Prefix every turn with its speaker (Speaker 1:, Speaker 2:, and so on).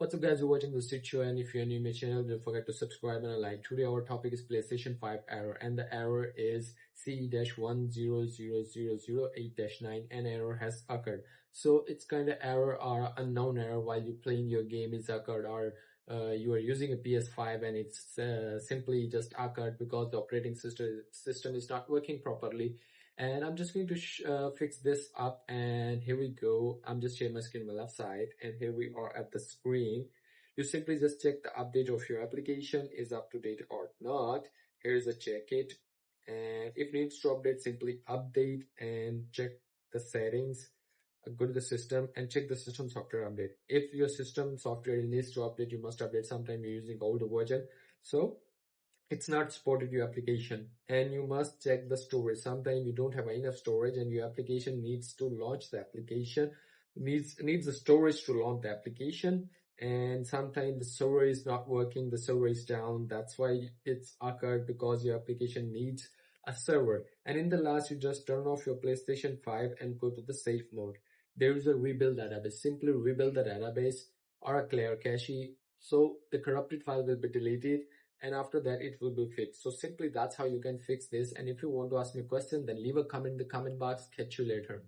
Speaker 1: What's up guys, you're watching the Street Show, and if you're new to my channel, don't forget to subscribe and a like. Today our topic is PlayStation 5 error, and the error is CE-100008-9, and error has occurred. So it's kind of error or unknown error while you're playing your game is occurred, or you are using a PS5 and it's simply just occurred because the operating system is not working properly. And I'm just going to fix this up, and here we go. I'm just sharing my screen on my left side, and here we are at the screen. You simply just check the update of your application is up to date or not. Here's a check it, and if needs to update, simply update and check the settings. Go to the system and check the system software update. If your system software needs to update, you must update. Sometime you're using older version, so it's not supported your application. And you must check the storage. Sometimes you don't have enough storage and your application needs to launch the application, needs the storage to launch the application. And sometimes the server is not working, the server is down. That's why it's occurred, because your application needs a server. And in the last, you just turn off your PlayStation 5 and go to the safe mode. There is a rebuild database. Simply rebuild the database or a clear cache, so the corrupted file will be deleted, and after that it will be fixed. So simply that's how you can fix this. And if you want to ask me a question, then leave a comment in the comment box. Catch you later.